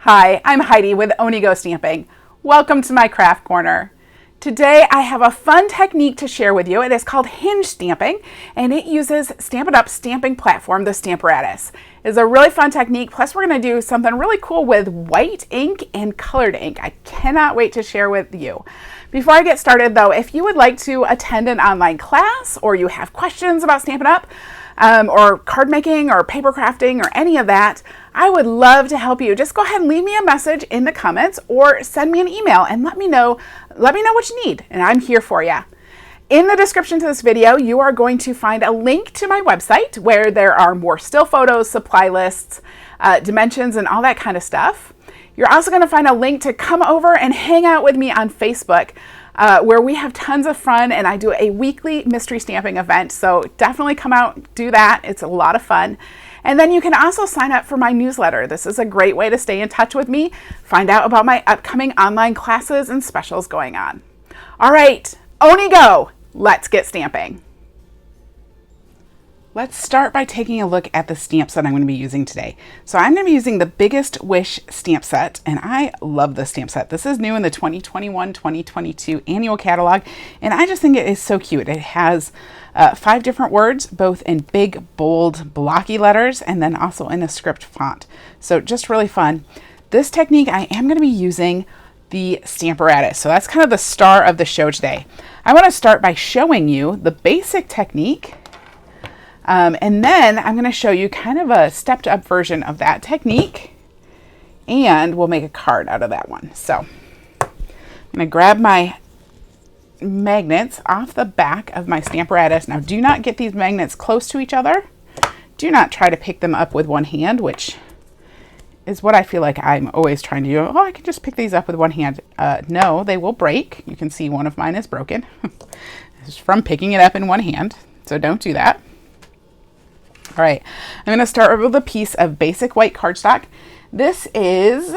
Hi, I'm Heidi with Onigo Stamping. Welcome to my craft corner. Today I have a fun technique to share with you. It is called hinge stamping and it uses Stampin' Up stamping platform, the Stamparatus. It's a really fun technique, plus we're going to do something really cool with white ink and colored ink. I cannot wait to share with you. Before I get started though, if you would like to attend an online class or you have questions about Stampin' Up, or card making or paper crafting or any of that, I would love to help you. Just go ahead and leave me a message in the comments or send me an email and let me know what you need, and I'm here for you. In the description to this video, you are going to find a link to my website where there are more still photos, supply lists, dimensions, and all that kind of stuff. You're also going to find a link to come over and hang out with me on Facebook, where we have tons of fun and I do a weekly mystery stamping event. So definitely come out, do that. It's a lot of fun. And then you can also sign up for my newsletter. This is a great way to stay in touch with me, find out about my upcoming online classes and specials going on. All right, Onigo, let's get stamping. Let's start by taking a look at the stamps that I'm going to be using today. So I'm going to be using the Biggest Wish stamp set, and I love this stamp set. This is new in the 2021-2022 annual catalog, and I just think it is so cute. It has 5 different words, both in big, bold, blocky letters, and then also in a script font. So just really fun. This technique, I am going to be using the Stamparatus. So that's kind of the star of the show today. I want to start by showing you the basic technique. And then I'm going to show you kind of a stepped up version of that technique, and we'll make a card out of that one. So I'm going to grab my magnets off the back of my Stamparatus. Now do not get these magnets close to each other. Do not try to pick them up with one hand, which is what I feel like I'm always trying to do. Oh, I can just pick these up with one hand. No, they will break. You can see one of mine is broken. This is from picking it up in one hand, so don't do that. All right, I'm going to start with a piece of basic white cardstock. This is,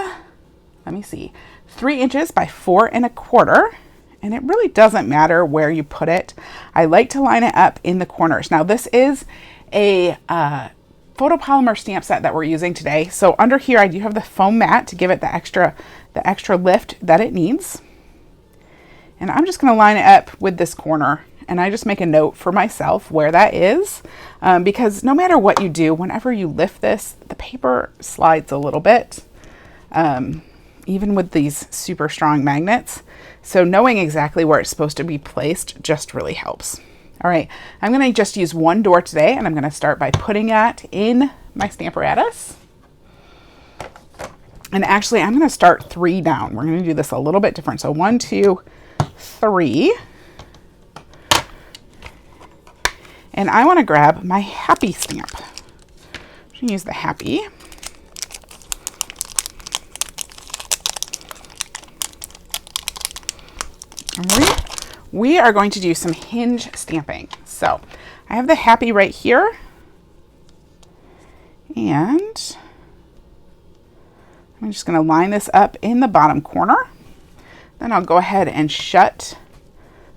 let me see, 3 inches by 4 1/4, and it really doesn't matter where you put it. I like to line it up in the corners. Now this is a photopolymer stamp set that we're using today. So under here I do have the foam mat to give it the extra lift that it needs. And I'm just going to line it up with this corner. And I just make a note for myself where that is, because no matter what you do, whenever you lift this, the paper slides a little bit, even with these super strong magnets. So knowing exactly where it's supposed to be placed just really helps. All right, I'm going to just use one door today, and I'm going to start by putting that in my Stamparatus. And actually, I'm going to start 3 down. We're going to do this a little bit different. So 1, 2, 3. And I want to grab my happy stamp. I'm going to use the happy. We are going to do some hinge stamping. So I have the happy right here. And I'm just going to line this up in the bottom corner. Then I'll go ahead and shut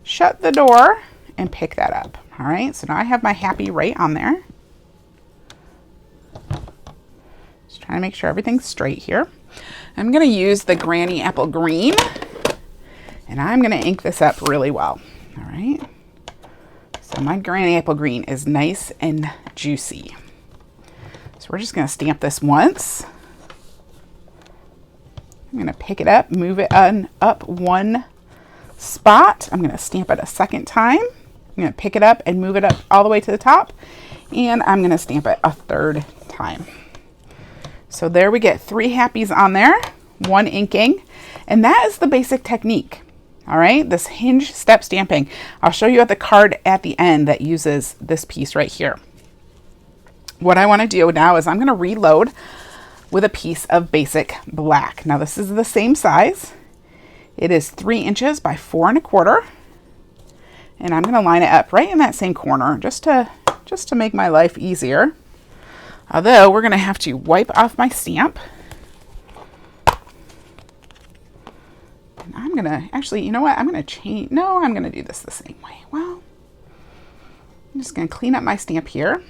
the door and pick that up. All right, so now I have my happy right on there. Just trying to make sure everything's straight here. I'm going to use the Granny Apple Green, and I'm going to ink this up really well. All right, so my Granny Apple Green is nice and juicy. So we're just going to stamp this once. I'm going to pick it up, move it up one spot. I'm going to stamp it a second time. I'm going to pick it up and move it up all the way to the top, and I'm going to stamp it a 3rd time. So there we get 3 happies on there, 1 inking, and that is the basic technique. All right, this hinge step stamping. I'll show you at the card at the end that uses this piece right here. What I want to do now is I'm going to reload with a piece of basic black. Now this is the same size. It is 3 inches by 4 1/4. And I'm going to line it up right in that same corner just to make my life easier. Although we're going to have to wipe off my stamp. And I'm going to actually, you know what? I'm going to change. No, I'm going to do this the same way. Well, I'm just going to clean up my stamp here.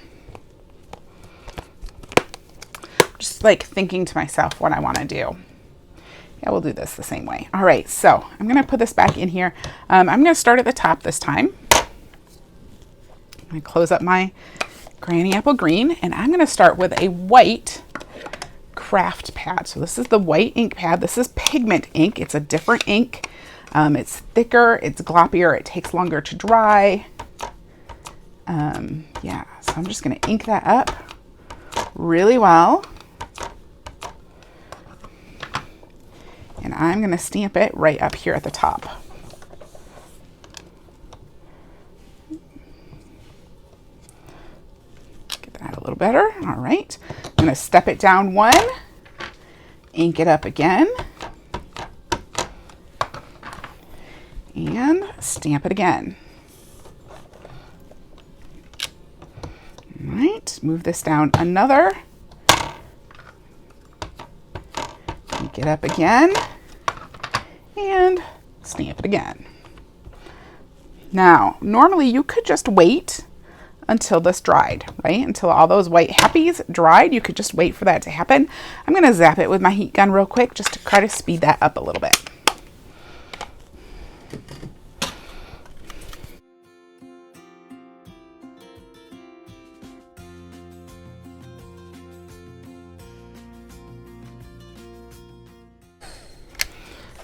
just like thinking to myself what I want to do. Yeah, we'll do this the same way. All right, so I'm going to put this back in here. I'm going to start at the top this time. I'm going to close up my Granny Apple Green, and I'm going to start with a white craft pad. So this is the white ink pad. This is pigment ink. It's a different ink. It's thicker, it's gloppier, it takes longer to dry. Yeah, so I'm just going to ink that up really well. And I'm going to stamp it right up here at the top. Get that a little better. All right. I'm going to step it down one, ink it up again, and stamp it again. All right. Move this down another. Ink it up again and stamp it again. Now, normally you could just wait until this dried, right? Until all those white happies dried, you could just wait for that to happen. I'm going to zap it with my heat gun real quick just to try to speed that up a little bit.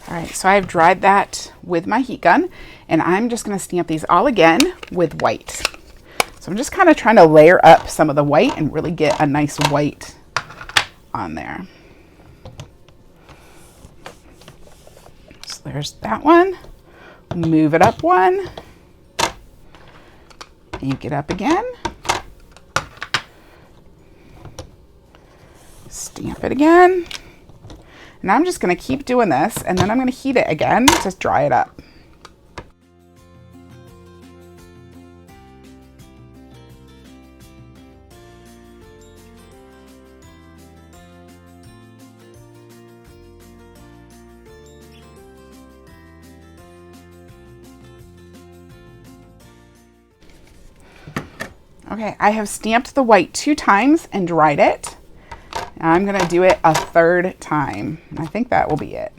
All right, so I've dried that with my heat gun, and I'm just going to stamp these all again with white. So I'm just kind of trying to layer up some of the white and really get a nice white on there. So there's that one. Move it up one. Ink it up again. Stamp it again. And I'm just going to keep doing this, and then I'm going to heat it again to dry it up. Okay, I have stamped the white 2 times and dried it. I'm going to do it a 3rd time. I think that will be it.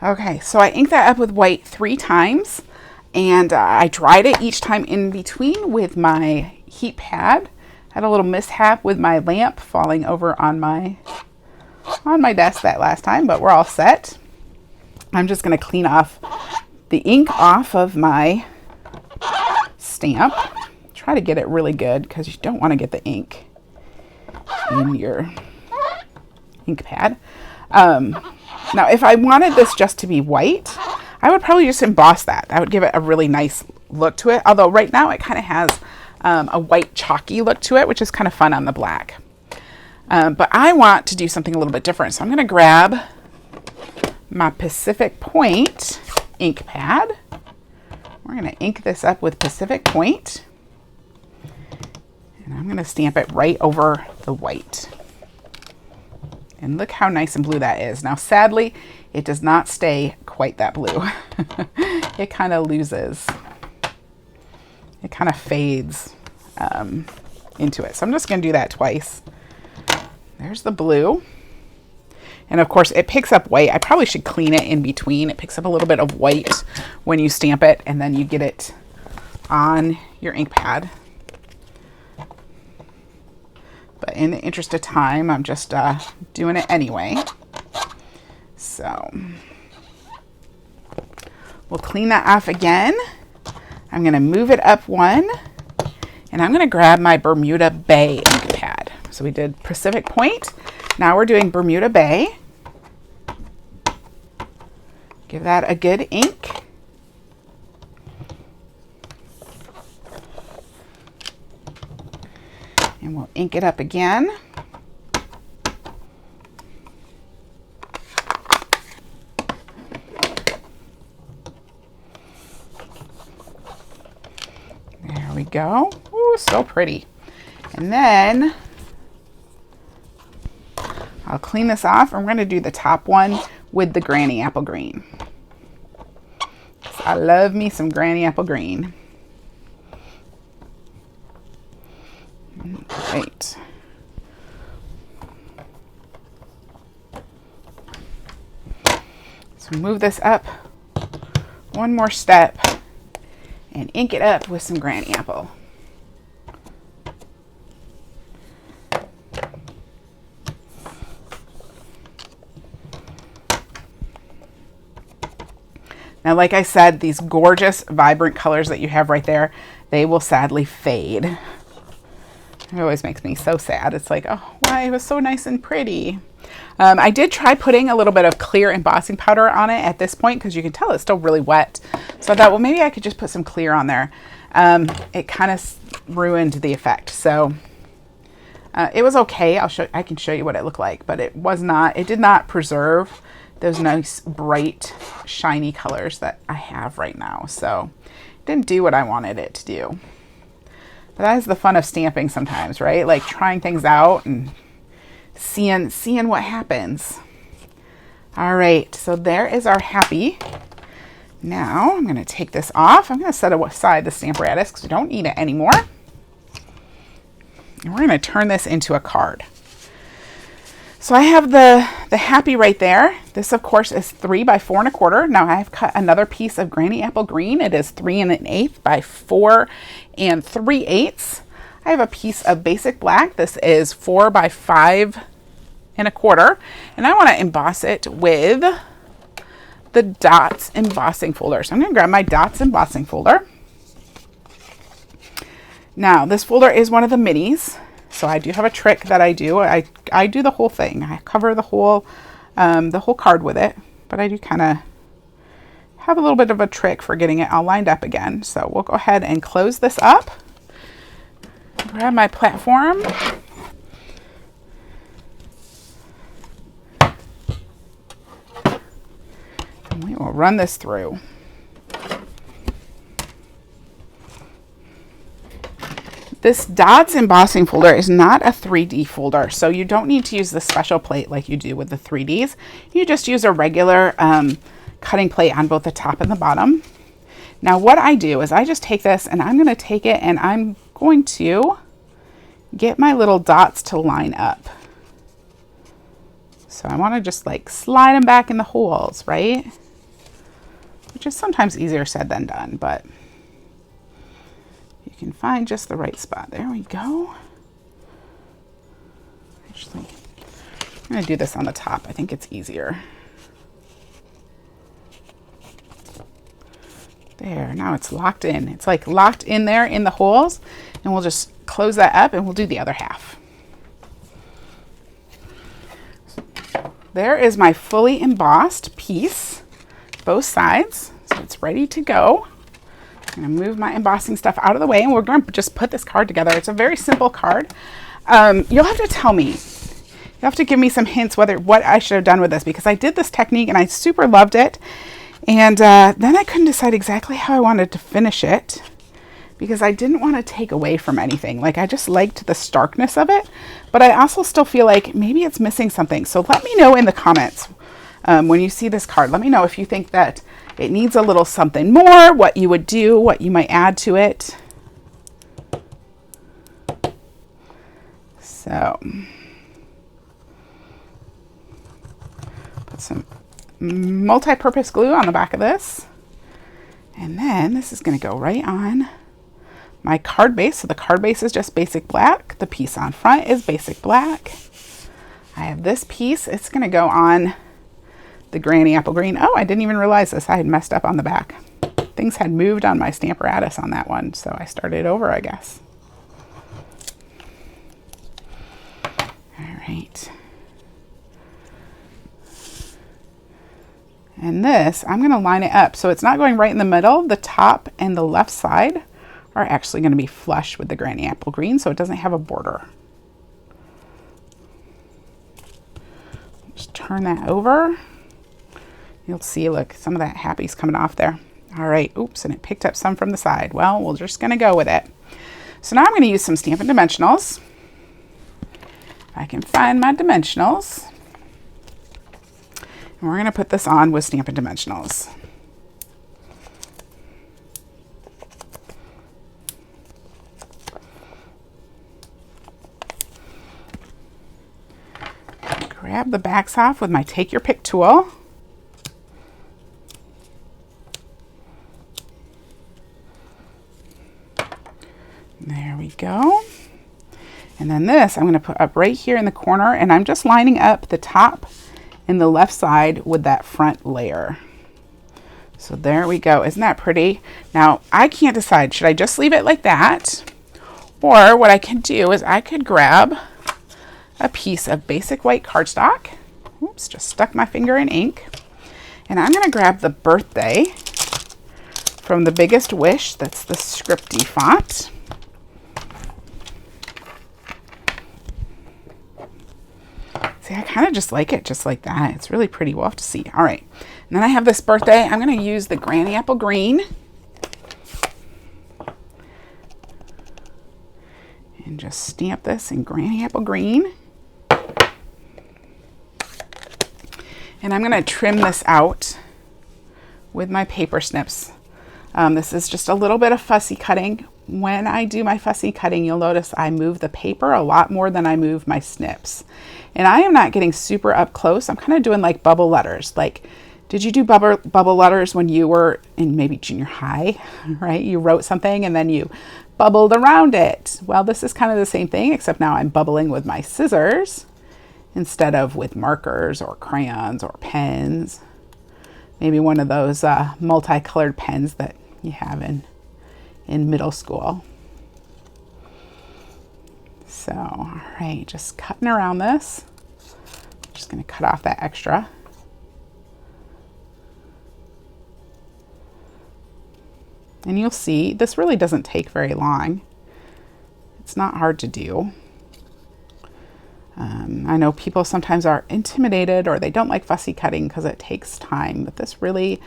Okay, so I inked that up with white 3 times, and I dried it each time in between with my heat pad. Had a little mishap with my lamp falling over on my desk that last time, but we're all set. I'm just going to clean off the ink off of my stamp. Try to get it really good because you don't want to get the ink in your ink pad. Now, if I wanted this just to be white, I would probably just emboss that. That would give it a really nice look to it. Although right now it kind of has a white chalky look to it, which is kind of fun on the black. But I want to do something a little bit different. So I'm going to grab my Pacific Point ink pad. We're going to ink this up with Pacific Point. And I'm going to stamp it right over the white. And look how nice and blue that is. Now, sadly, it does not stay quite that blue. It kind of loses. It kind of fades into it. So I'm just going to do that twice. There's the blue. And of course, it picks up white. I probably should clean it in between. It picks up a little bit of white when you stamp it, and then you get it on your ink pad. But in the interest of time, I'm just doing it anyway. So we'll clean that off again. I'm going to move it up one, and I'm going to grab my Bermuda Bay ink pad. So we did Pacific Point, Now we're doing Bermuda Bay. Give that a good ink. And we'll ink it up again. There we go. Ooh, so pretty. And then I'll clean this off, and we're going to do the top one with the Granny Apple Green. I love me some Granny Apple Green. Right. So move this up one more step and ink it up with some Granny Apple. Now, like I said, these gorgeous, vibrant colors that you have right there, they will sadly fade. It always makes me so sad. It's like, oh, why? It was so nice and pretty. I did try putting a little bit of clear embossing powder on it at this point, because you can tell it's still really wet. So I thought, well, maybe I could just put some clear on there. It kind of ruined the effect. So it was okay. I can show you what it looked like, but it did not preserve those nice, bright, shiny colors that I have right now. So it didn't do what I wanted it to do. But that is the fun of stamping sometimes, right? Like trying things out and seeing what happens. All right, so there is our happy. Now I'm going to take this off. I'm going to set aside the Stamparatus because we don't need it anymore. And we're going to turn this into a card. So I have the happy right there. This, of course, is 3 by 4 1/4. Now I've cut another piece of Granny Apple Green. It is 3 1/8 by 4 3/8. I have a piece of basic black. This is 4 by 5 1/4. And I want to emboss it with the Dots embossing folder. So I'm going to grab my Dots embossing folder. Now this folder is one of the minis. So I do have a trick that I do. I do the whole thing. I cover the whole card with it, but I do kind of have a little bit of a trick for getting it all lined up again. So we'll go ahead and close this up. Grab my platform. And we will run this through. This Dots embossing folder is not a 3D folder, so you don't need to use the special plate like you do with the 3Ds. You just use a regular cutting plate on both the top and the bottom. Now what I do is I just take this and I'm going to take it and I'm going to get my little dots to line up. So I want to just like slide them back in the holes, right? Which is sometimes easier said than done, but you can find just the right spot. There we go. Actually, I'm going to do this on the top. I think it's easier. There, now it's locked in. It's like locked in there in the holes, and we'll just close that up and we'll do the other half. There is my fully embossed piece, both sides. So it's ready to go. I'm going to move my embossing stuff out of the way, and we're going to just put this card together. It's a very simple card. You'll have to tell me. You have to give me some hints what I should have done with this, because I did this technique and I super loved it. And then I couldn't decide exactly how I wanted to finish it, because I didn't want to take away from anything. Like, I just liked the starkness of it, but I also still feel like maybe it's missing something. So let me know in the comments when you see this card. Let me know if you think that it needs a little something more, what you would do, what you might add to it. So, put some multi-purpose glue on the back of this. And then this is going to go right on my card base. So the card base is just basic black. The piece on front is basic black. I have this piece. It's going to go on the Granny Apple Green. Oh, I didn't even realize this. I had messed up on the back. Things had moved on my Stamparatus on that one, so I started over, I guess. All right. And this, I'm going to line it up so it's not going right in the middle. The top and the left side are actually going to be flush with the Granny Apple Green, so it doesn't have a border. Just turn that over. You'll see, look, some of that happy's coming off there. All right, oops, and it picked up some from the side. Well, we're just going to go with it. So now I'm going to use some Stampin' Dimensionals. If I can find my dimensionals. And we're going to put this on with Stampin' Dimensionals. Grab the backs off with my Take Your Pick tool. There we go. And then this I'm going to put up right here in the corner, and I'm just lining up the top and the left side with that front layer. So there we go. Isn't that pretty? Now I can't decide, should I just leave it like that? Or what I can do is I could grab a piece of basic white cardstock. Oops, just stuck my finger in ink. And I'm going to grab the birthday from the Biggest Wish. That's the scripty font. See, I kind of just like it just like that. It's really pretty. We'll have to see. All right. And then I have this birthday. I'm going to use the Granny Apple Green. And just stamp this in Granny Apple Green. And I'm going to trim this out with my paper snips. This is just a little bit of fussy cutting. When I do my fussy cutting, you'll notice I move the paper a lot more than I move my snips. And I am not getting super up close. I'm kind of doing like bubble letters. Like, did you do bubble letters when you were in maybe junior high, right? You wrote something and then you bubbled around it. Well, this is kind of the same thing, except now I'm bubbling with my scissors instead of with markers or crayons or pens. Maybe one of those multicolored pens that you have in middle school. So, all right, just cutting around this. Just going to cut off that extra. And you'll see, this really doesn't take very long. It's not hard to do. I know people sometimes are intimidated or they don't like fussy cutting because it takes time, but this really,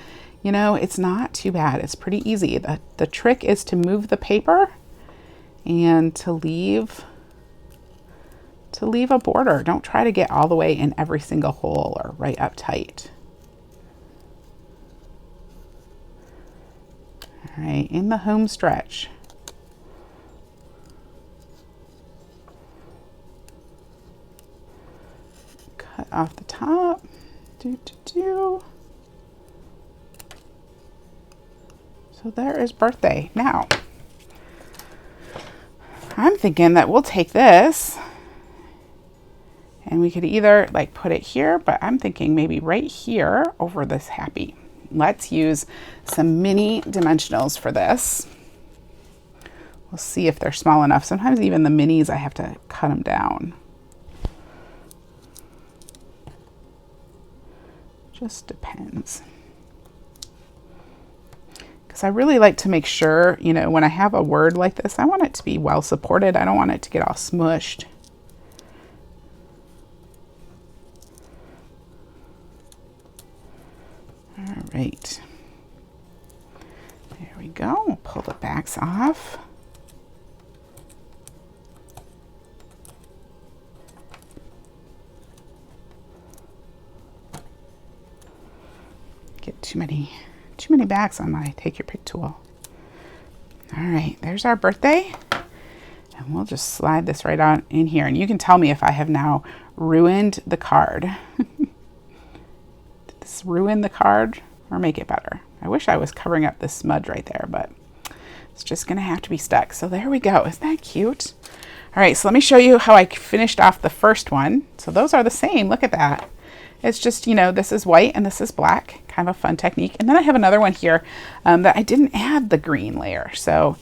you know, it's not too bad. It's pretty easy. The trick is to move the paper and to leave a border. Don't try to get all the way in every single hole or right up tight. All right, in the home stretch. Cut off the top. So there is birthday. Now, I'm thinking that we'll take this and we could either like put it here, but I'm thinking maybe right here over this happy. Let's use some mini dimensionals for this. We'll see if they're small enough. Sometimes even the minis, I have to cut them down. Just depends. Because I really like to make sure, you know, when I have a word like this, I want it to be well supported. I don't want it to get all smushed. All right. There we go. We'll pull the backs off. Get too many backs on my Take Your Pick tool. All right, there's our birthday. And we'll just slide this right on in here. And you can tell me if I have now ruined the card. Did this ruin the card or make it better? I wish I was covering up this smudge right there, but it's just gonna have to be stuck. So there we go. Isn't that cute? All right, so let me show you how I finished off the first one. So those are the same. Look at that. It's just, you know, this is white and this is black. Kind of a fun technique. And then I have another one here that I didn't add the green layer. So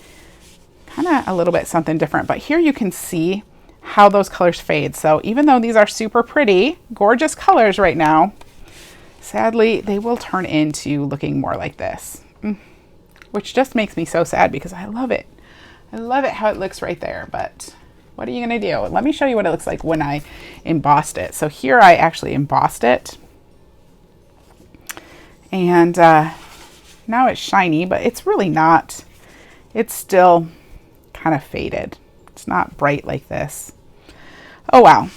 kind of a little bit something different. But here you can see how those colors fade. So even though these are super pretty, gorgeous colors right now, sadly, they will turn into looking more like this, which just makes me so sad because I love it. I love it how it looks right there, but what are you going to do? Let me show you what it looks like when I embossed it. So here I actually embossed it, and now it's shiny, but it's really not. It's still kind of faded. It's not bright like this. Oh wow.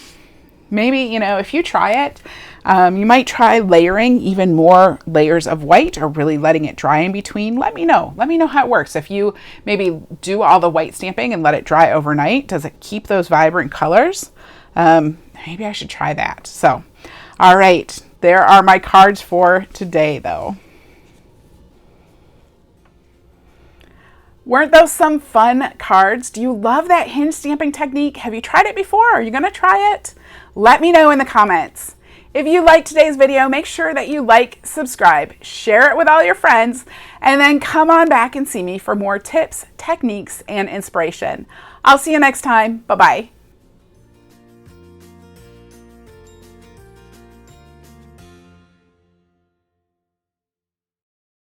Maybe, you know, if you try it, you might try layering even more layers of white or really letting it dry in between. Let me know. Let me know how it works. If you maybe do all the white stamping and let it dry overnight, does it keep those vibrant colors? Maybe I should try that. So, all right. There are my cards for today, though. Weren't those some fun cards? Do you love that hinge stamping technique? Have you tried it before? Are you going to try it? Let me know in the comments. If you liked today's video, make sure that you like, subscribe, share it with all your friends, and then come on back and see me for more tips, techniques, and inspiration. I'll see you next time. Bye-bye.